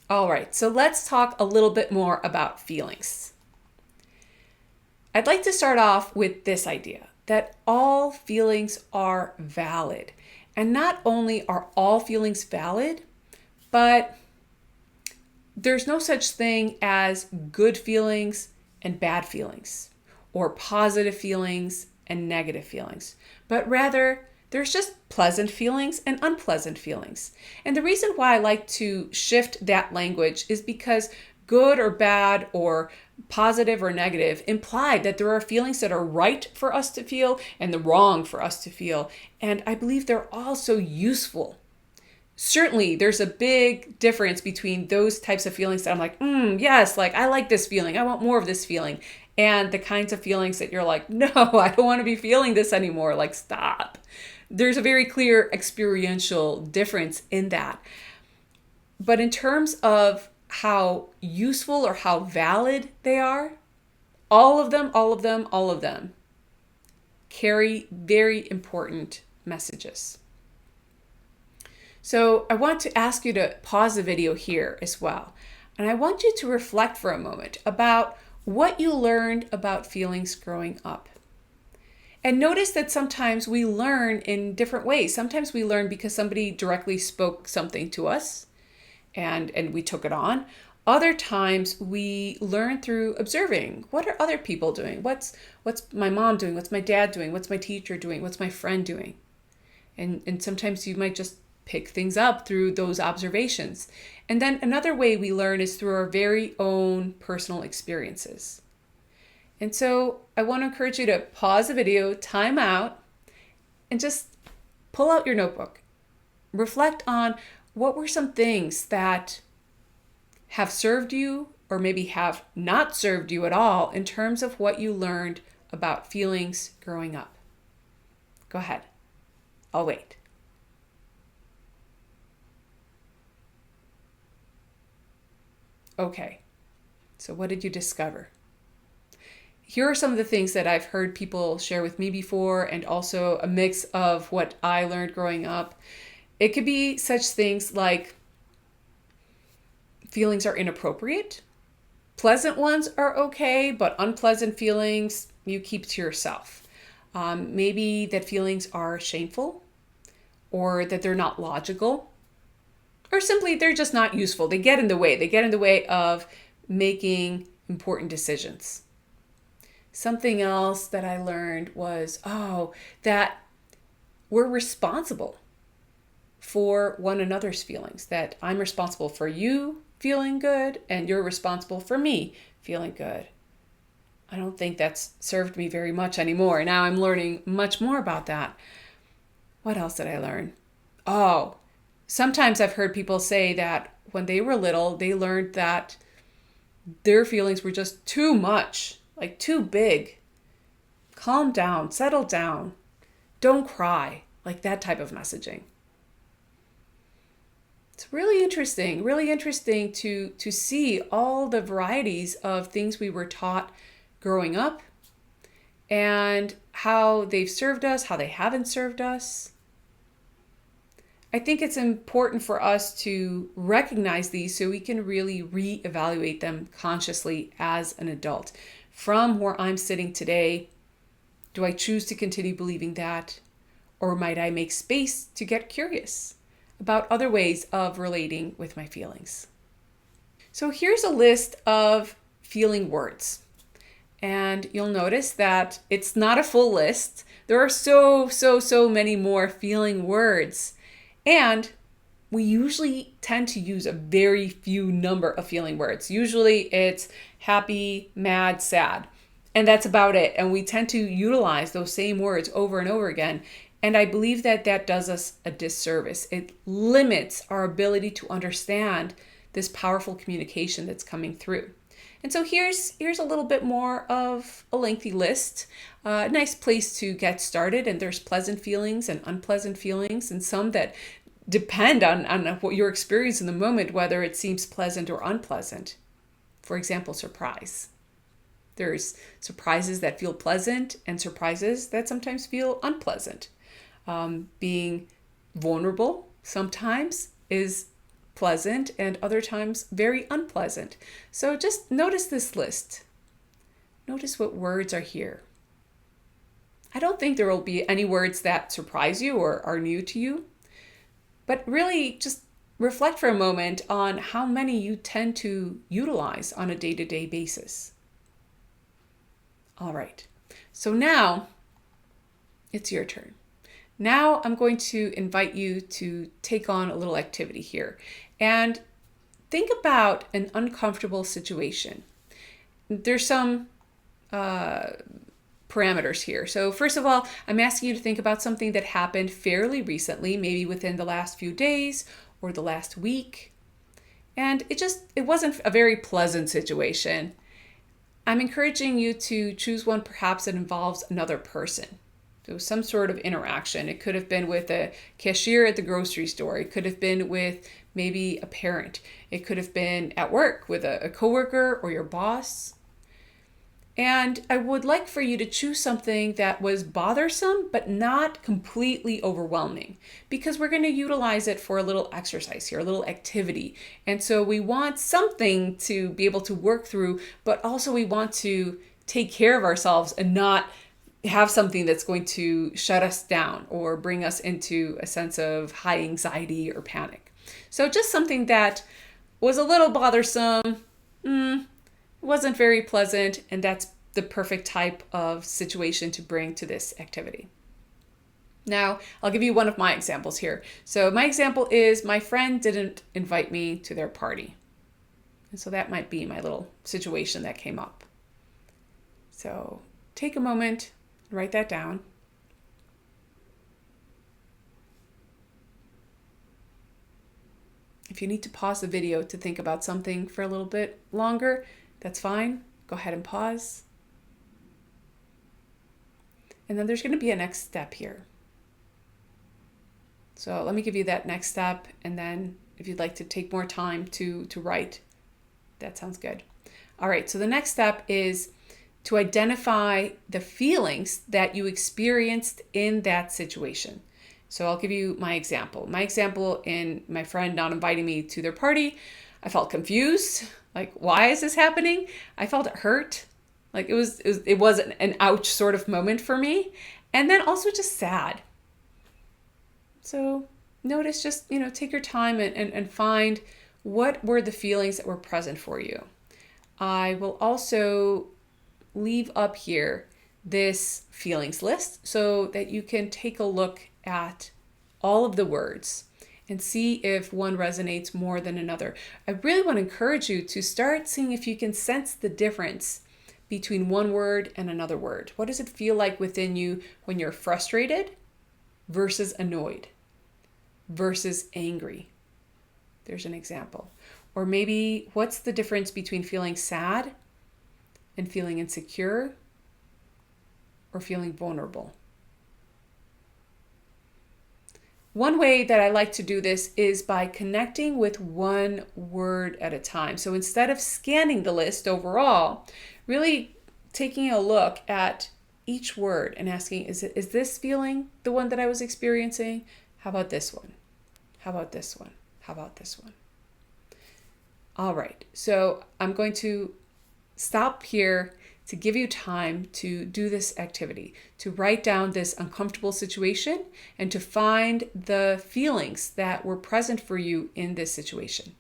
All right, so let's talk a little bit more about feelings. I'd like to start off with this idea that all feelings are valid. And not only are all feelings valid, but there's no such thing as good feelings and bad feelings, or positive feelings and negative feelings, but rather there's just pleasant feelings and unpleasant feelings. And the reason why I like to shift that language is because good or bad or positive or negative imply that there are feelings that are right for us to feel and the wrong for us to feel. And I believe they're also useful. Certainly there's a big difference between those types of feelings that I'm like, yes, like I like this feeling, I want more of this feeling, and the kinds of feelings that you're like, no, I don't want to be feeling this anymore, like stop. There's a very clear experiential difference in that. But in terms of how useful or how valid they are, all of them carry very important messages. So I want to ask you to pause the video here as well. And I want you to reflect for a moment about what you learned about feelings growing up. And notice that sometimes we learn in different ways. Sometimes we learn because somebody directly spoke something to us and we took it on. Other times we learn through observing. What are other people doing? What's my mom doing? What's my dad doing? What's my teacher doing? What's my friend doing? And sometimes you might just pick things up through those observations. And then another way we learn is through our very own personal experiences. And so I want to encourage you to pause the video, time out, and just pull out your notebook. Reflect on what were some things that have served you or maybe have not served you at all in terms of what you learned about feelings growing up. Go ahead. I'll wait. Okay, so what did you discover? Here are some of the things that I've heard people share with me before, and also a mix of what I learned growing up. It could be such things like feelings are inappropriate. Pleasant ones are okay, but unpleasant feelings you keep to yourself. Maybe that feelings are shameful, or that they're not logical, or simply they're just not useful. They get in the way. They get in the way of making important decisions. Something else that I learned was, that we're responsible for one another's feelings, that I'm responsible for you feeling good and you're responsible for me feeling good. I don't think that's served me very much anymore. Now I'm learning much more about that. What else did I learn? Sometimes I've heard people say that when they were little, they learned that their feelings were just too much, like too big. Calm down, settle down, don't cry, like that type of messaging. It's really interesting to see all the varieties of things we were taught growing up and how they've served us, how they haven't served us. I think it's important for us to recognize these so we can really reevaluate them consciously as an adult. From where I'm sitting today, do I choose to continue believing that? Or might I make space to get curious about other ways of relating with my feelings? So here's a list of feeling words. And you'll notice that it's not a full list. There are so many more feeling words. And we usually tend to use a very few number of feeling words. Usually it's happy, mad, sad. And that's about it. And we tend to utilize those same words over and over again. And I believe that that does us a disservice. It limits our ability to understand this powerful communication that's coming through. And so here's a little bit more of a lengthy list. A nice place to get started. And there's pleasant feelings and unpleasant feelings, and some that depend on what your experience in the moment, whether it seems pleasant or unpleasant. For example, surprise. There's surprises that feel pleasant and surprises that sometimes feel unpleasant. Being vulnerable sometimes is pleasant and other times very unpleasant. So just notice this list. Notice what words are here. I don't think there will be any words that surprise you or are new to you, but really just reflect for a moment on how many you tend to utilize on a day-to-day basis. All right, so now it's your turn. Now I'm going to invite you to take on a little activity here and think about an uncomfortable situation. There's some parameters here. So first of all, I'm asking you to think about something that happened fairly recently, maybe within the last few days or the last week. And it wasn't a very pleasant situation. I'm encouraging you to choose one perhaps that involves another person. So some sort of interaction. It could have been with a cashier at the grocery store. It could have been with maybe a parent. It could have been at work with a coworker or your boss. And I would like for you to choose something that was bothersome, but not completely overwhelming, because we're going to utilize it for a little exercise here, a little activity. And so we want something to be able to work through, but also we want to take care of ourselves and not have something that's going to shut us down or bring us into a sense of high anxiety or panic. So just something that was a little bothersome, wasn't very pleasant, and that's the perfect type of situation to bring to this activity. Now, I'll give you one of my examples here. So my example is my friend didn't invite me to their party. And so that might be my little situation that came up. So take a moment, write that down. If you need to pause the video to think about something for a little bit longer, that's fine. Go ahead and pause. And then there's going to be a next step here. So let me give you that next step, and then if you'd like to take more time to write, that sounds good. All right, so the next step is to identify the feelings that you experienced in that situation. So I'll give you my example. My example in my friend not inviting me to their party, I felt confused. Like, why is this happening? I felt hurt. Like it was an ouch sort of moment for me. And then also just sad. So notice, just, take your time and find what were the feelings that were present for you. I will also leave up here this feelings list so that you can take a look at all of the words and see if one resonates more than another. I really want to encourage you to start seeing if you can sense the difference between one word and another word. What does it feel like within you when you're frustrated versus annoyed versus angry? There's an example. Or maybe what's the difference between feeling sad and feeling insecure or feeling vulnerable? One way that I like to do this is by connecting with one word at a time. So instead of scanning the list overall, really taking a look at each word and asking, is this feeling the one that I was experiencing? How about this one? How about this one? How about this one? All right, so I'm going to stop here to give you time to do this activity, to write down this uncomfortable situation and to find the feelings that were present for you in this situation.